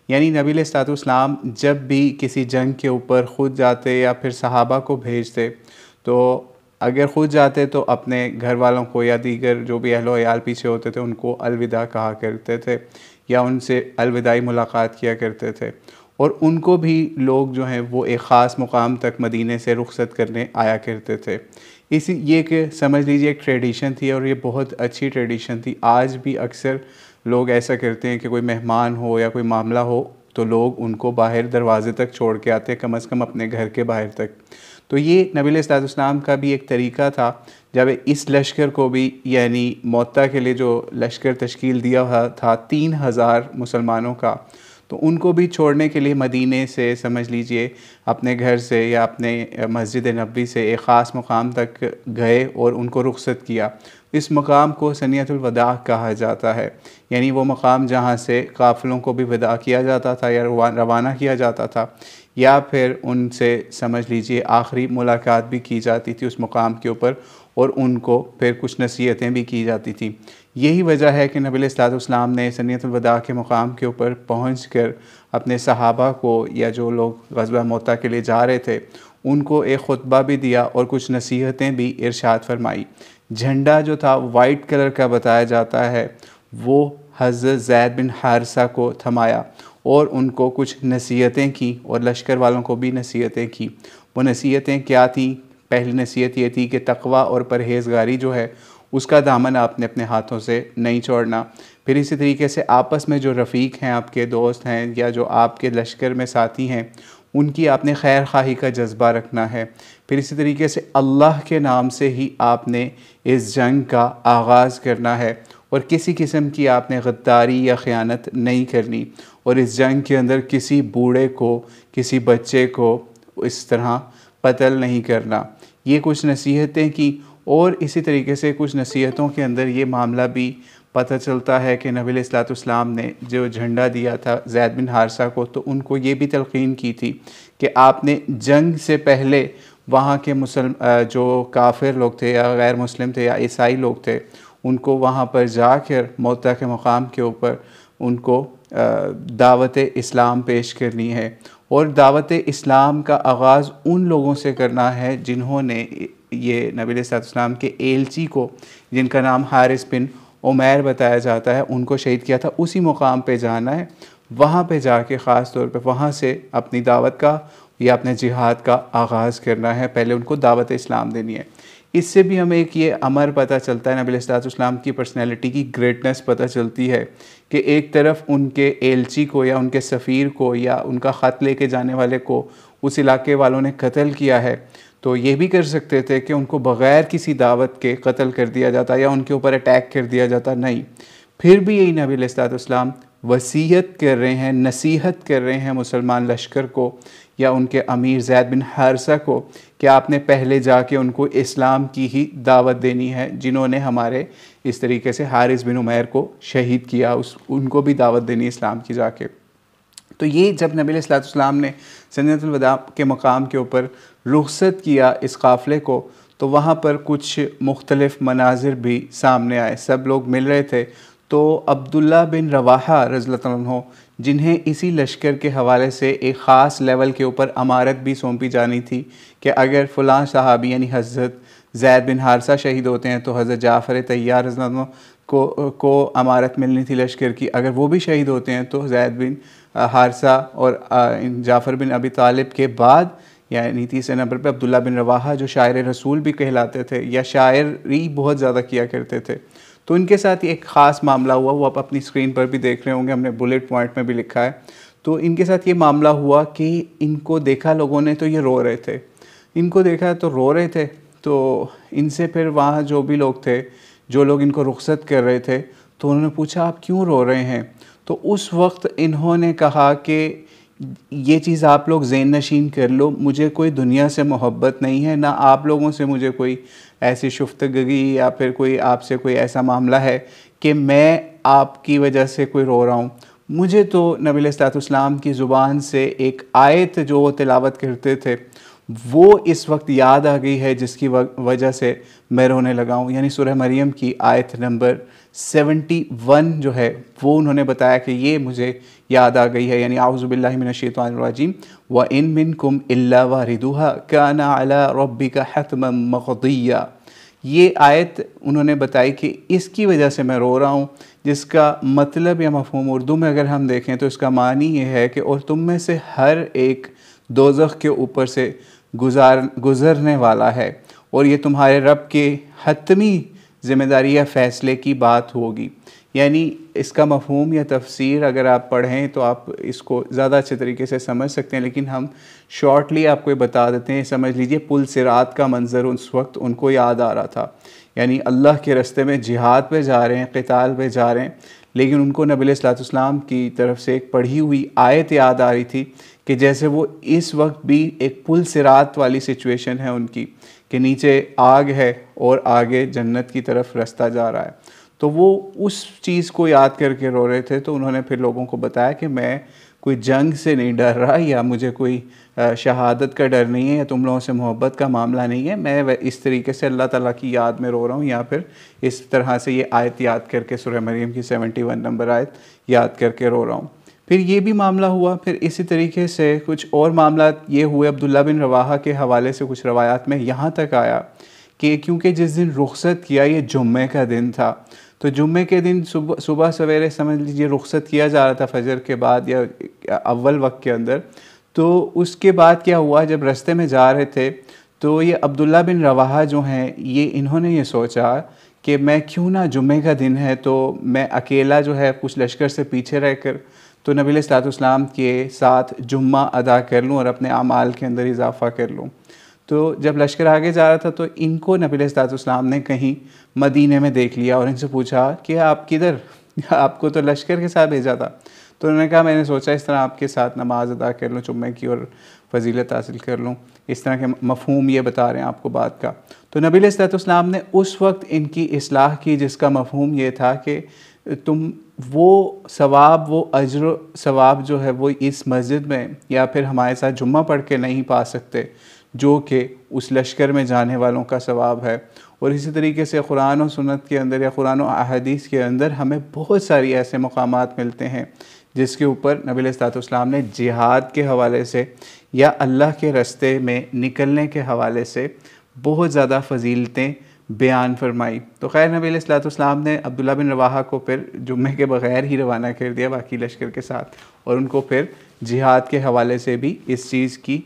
यानी नबी अलैहिस्सलाम जब भी किसी जंग के ऊपर ख़ुद जाते या फिर सहाबा को भेजते, तो अगर ख़ुद जाते तो अपने घर वालों को या दीगर जो भी अहलो अयाल पीछे होते थे उनको अलविदा कहा करते थे या उनसे अलविदाई मुलाकात किया करते थे। और उनको भी लोग जो हैं वो एक ख़ास मुकाम तक मदीने से रुखसत करने आया करते थे। इसी ये कि समझ लीजिए एक ट्रेडिशन थी और ये बहुत अच्छी ट्रेडिशन थी। आज भी अक्सर लोग ऐसा करते हैं कि कोई मेहमान हो या कोई मामला हो तो लोग उनको बाहर दरवाज़े तक छोड़ के आते हैं, कम अज़ कम अपने घर के बाहर तक। तो ये नबी अलैहिस्सलाम का भी एक तरीक़ा था। जब इस लश्कर को भी यानी मौता के लिए जो लश्कर तश्कील दिया हुआ था 3000 मुसलमानों का, तो उनको भी छोड़ने के लिए मदीने से समझ लीजिए अपने घर से या अपने मस्जिद नबवी से एक ख़ास मुकाम तक गए और उनको रुखसत किया। इस मकाम को सनियतुल वदा कहा जाता है, यानी वो मकाम जहाँ से काफ़िलों को भी विदा किया जाता था या रवाना किया जाता था या फिर उनसे समझ लीजिए आखिरी मुलाकात भी की जाती थी उस मकाम के ऊपर और उनको फिर कुछ नसीहतें भी की जाती थी। यही वजह है कि नबी अलैहिस्सलाम ने सनियतुल वदा के मकाम के ऊपर पहुंचकर अपने सहाबा को या जो लोग ग़ज़वा मौता के लिए जा रहे थे उनको एक ख़ुतबा भी दिया और कुछ नसीहतें भी इरशाद फरमाई। झंडा जो था वाइट कलर का बताया जाता है, वो हज़रत ज़ैद बिन हारिसा को थमाया और उनको कुछ नसीहतें की और लश्कर वालों को भी नसीहतें की। वो नसीहतें क्या थीं? पहली नसीहत ये थी कि तक़वा और परहेज़गारी जो है उसका दामन आपने अपने हाथों से नहीं छोड़ना। फिर इसी तरीके से आपस में जो रफ़ीक हैं, आपके दोस्त हैं या जो आपके लश्कर में साथी हैं, उनकी आपने खैर खाही का जज्बा रखना है। फिर इसी तरीके से अल्लाह के नाम से ही आपने इस जंग का आगाज़ करना है और किसी किस्म की आपने गद्दारी या ख़यानत नहीं करनी और इस जंग के अंदर किसी बूढ़े को, किसी बच्चे को इस तरह कत्ल नहीं करना। ये कुछ नसीहतें की और इसी तरीके से कुछ नसीहतों के अंदर ये मामला भी पता चलता है कि नबी अलैहिस्सलाम ने जो झंडा दिया था ज़ैद बिन हारिसा को, तो उनको ये भी तलक़ीन की थी कि आपने जंग से पहले वहाँ के जो काफ़िर लोग थे या गैर मुस्लिम थे या ईसाई लोग थे, उनको वहाँ पर जाकर मौता के मकाम के ऊपर उनको दावत इस्लाम पेश करनी है और दावत इस्लाम का आगाज़ उन लोगों से करना है जिन्होंने ये नबी अलैहिस्सलाम के एलची को, जिनका नाम हारिस बिन उमैर बताया जाता है, उनको शहीद किया था। उसी मुकाम पे जाना है, वहाँ पे जाके ख़ास तौर पे वहाँ से अपनी दावत का या अपने जिहाद का आगाज़ करना है। पहले उनको दावत इस्लाम देनी है। इससे भी हमें एक ये अमर पता चलता है, नबी अलैहिस्सलाम की पर्सनैलिटी की ग्रेटनेस पता चलती है कि एक तरफ उनके एलची को या उनके सफ़ीर को या उनका ख़त लेके जाने वाले को उस इलाके वालों ने कत्ल किया है, तो ये भी कर सकते थे कि उनको बग़ैर किसी दावत के कत्ल कर दिया जाता या उनके ऊपर अटैक कर दिया जाता। नहीं, फिर भी यही नबी अलैहिस्सलाम वसीयत कर रहे हैं, नसीहत कर रहे हैं मुसलमान लश्कर को या उनके अमीर ज़ैद बिन हारिसा को कि आपने पहले जाके उनको इस्लाम की ही दावत देनी है, जिन्होंने हमारे इस तरीके से हारिस बिन उमैर को शहीद किया, उनको भी दावत देनी इस्लाम की जाके। तो ये जब नबी अलैहिस्सलाम ने सनियतुल वदा के मकाम के ऊपर रुखसत किया इस काफ़िले को, तो वहाँ पर कुछ मुख्तलिफ़ मनाजिर भी सामने आए। सब लोग मिल रहे थे, तो अब्दुल्ला बिन रवाहा रज़ियल्लाहु अन्हु, जिन्हें इसी लश्कर के हवाले से एक ख़ास लेवल के ऊपर अमारत भी सौंपी जानी थी कि अगर फ़लाँ सहाबी यानी हज़रत ज़ैद बिन हारिसा शहीद होते हैं तो हज़रत जाफ़र तैयार रज़ियल्लाहु अन्हु को अमारत मिलनी थी लश्कर की। अगर वो भी शहीद होते हैं तो ज़ैद बिन हारिसा और जाफ़र बिन अबी तालिब के बाद यानी तीसरे नंबर पे अब्दुल्ला बिन रवाहा, जो शायर रसूल भी कहलाते थे या शायरी बहुत ज़्यादा किया करते थे, तो इनके साथ एक ख़ास मामला हुआ। वो आप अपनी स्क्रीन पर भी देख रहे होंगे, हमने बुलेट पॉइंट में भी लिखा है। तो इनके साथ ये मामला हुआ कि इनको देखा लोगों ने तो ये रो रहे थे, इनको देखा तो रो रहे थे। तो इनसे फिर वहाँ जो भी लोग थे, जो लोग इनको रुखसत कर रहे थे, तो उन्होंने पूछा आप क्यों रो रहे हैं? तो उस वक्त इन्होंने कहा कि ये चीज़ आप लोग ज़हन नशीन कर लो, मुझे कोई दुनिया से मोहब्बत नहीं है, ना आप लोगों से मुझे कोई ऐसी शुफ्तगी या फिर कोई आपसे कोई ऐसा मामला है कि मैं आपकी वजह से कोई रो रहा हूँ। मुझे तो नबी अलैहिस्सलाम की ज़ुबान से एक आयत जो वो तिलावत करते थे, वो इस वक्त याद आ गई है जिसकी वजह से मैं रोने लगा हूँ। यानी सूरह मरियम की आयत नंबर 71 जो है वो उन्होंने बताया कि ये मुझे याद आ गई है। यानी आऊज़ु बिल्लाहि मिनश्शैतानिर्रजीम व इन मिनकुम इल्ला वारिदुहा काना अला रब्बिका हतमम मक़दिय्या। ये आयत उन्होंने बताई कि इसकी वजह से मैं रो रहा हूँ, जिसका मतलब या मफ़हूम उर्दू में अगर हम देखें तो इसका मानी ये है कि और तुम में से हर एक दोज़ख के ऊपर से गुज़रने वाला है और ये तुम्हारे रब के हतमी ज़िम्मेदारी या फ़ैसले की बात होगी। यानी इसका मफ़हूम या तफसीर अगर आप पढ़ें तो आप इसको ज़्यादा अच्छे तरीके से समझ सकते हैं, लेकिन हम शॉर्टली आपको ये बता देते हैं। समझ लीजिए पुल सिरात का मंज़र उस वक्त उनको याद आ रहा था। यानी अल्लाह के रास्ते में जिहाद पे जा रहे हैं, क़िताल पे जा रहे हैं, लेकिन उनको नबी अलैहिस्सलाम की तरफ से एक पढ़ी हुई आयत याद आ रही थी कि जैसे वो इस वक्त भी एक पुल सिरात वाली सिचुएशन है उनकी, कि नीचे आग है और आगे जन्नत की तरफ रास्ता जा रहा है। तो वो उस चीज़ को याद करके रो रहे थे। तो उन्होंने फिर लोगों को बताया कि मैं कोई जंग से नहीं डर रहा, या मुझे कोई शहादत का डर नहीं है, या तुम लोगों से मोहब्बत का मामला नहीं है। मैं इस तरीके से अल्लाह ताला की याद में रो रहा हूँ, या फिर इस तरह से ये आयत याद करके सूरह मरियम की 71 नंबर आयत याद करके रो रहा हूँ। फिर ये भी मामला हुआ। फिर इसी तरीके से कुछ और मामला ये हुए। अब्दुल्ला बिन रवाहा के हवाले से कुछ रवायात में यहाँ तक आया कि क्योंकि जिस दिन रुखसत किया ये जुम्मे का दिन था, तो जुम्मे के दिन सुबह सवेरे समझ लीजिए रुखसत किया जा रहा था फजर के बाद या अव्वल वक्त के अंदर। तो उसके बाद क्या हुआ, जब रास्ते में जा रहे थे तो ये अब्दुल्ला बिन रवाहा जो हैं ये इन्होंने ये सोचा कि मैं क्यों ना, जुम्मे का दिन है तो मैं अकेला जो है कुछ लश्कर से पीछे रहकर तो नबी अलैहिस्सलाम के साथ जुम्मा अदा कर लूँ और अपने आमाल के अंदर इजाफ़ा कर लूँ। तो जब लश्कर आगे जा रहा था तो इनको नबी अलैहिस्सलाम ने कहीं मदीने में देख लिया और इनसे पूछा कि आप किधर, आपको तो लश्कर के साथ भेजा था। तो उन्होंने कहा मैंने सोचा इस तरह आपके साथ नमाज अदा कर लूँ जुम्मे की और फजीलत हासिल कर लूँ। इस तरह के मफ़हूम ये बता रहे हैं आपको बात का। तो नबी अलैहिस्सलाम ने उस वक्त इनकी इस्लाह की, जिसका मफ़हूम ये था कि तुम वो सवाब, वो अज्र सवाब जो है वो इस मस्जिद में या फिर हमारे साथ जुम्मा पढ़ के नहीं पा सकते, जो कि उस लश्कर में जाने वालों का सवाब है। और इसी तरीके से कुरान और सुन्नत के अंदर या कुरान और अहादीस के अंदर हमें बहुत सारी ऐसे मकामात मिलते हैं जिसके ऊपर नबी अलैहिस्सलाम ने जिहाद के हवाले से या अल्लाह के रास्ते में निकलने के हवाले से बहुत ज़्यादा फ़जीलतें बयान फरमाई। तो खैर नबी अलैहिस्सलाम ने अब्दुल्ला बिन रवाहा को फिर जुम्मे के बग़ैर ही रवाना कर दिया बाकी लश्कर के साथ, और उनको फिर जिहाद के हवाले से भी इस चीज़ की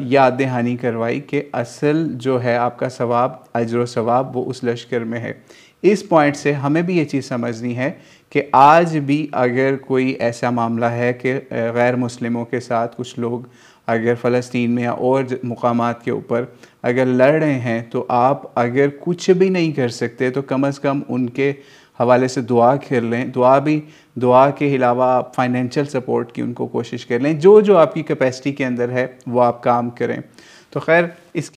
याद दहानी करवाई कि असल जो है आपका सवाब, अज्र व सवाब वो उस लश्कर में है। इस पॉइंट से हमें भी ये चीज़ समझनी है कि आज भी अगर कोई ऐसा मामला है कि गैर मुस्लिमों के साथ कुछ लोग अगर फ़लस्तीन में या और मुकामात के ऊपर अगर लड़ रहे हैं, तो आप अगर कुछ भी नहीं कर सकते तो कम अज़ कम उनके हवाले से दुआ कर लें। दुआ के अलावा आप फाइनेंशियल सपोर्ट की उनको कोशिश कर लें। जो जो आपकी कैपेसिटी के अंदर है वो आप काम करें। तो खैर इस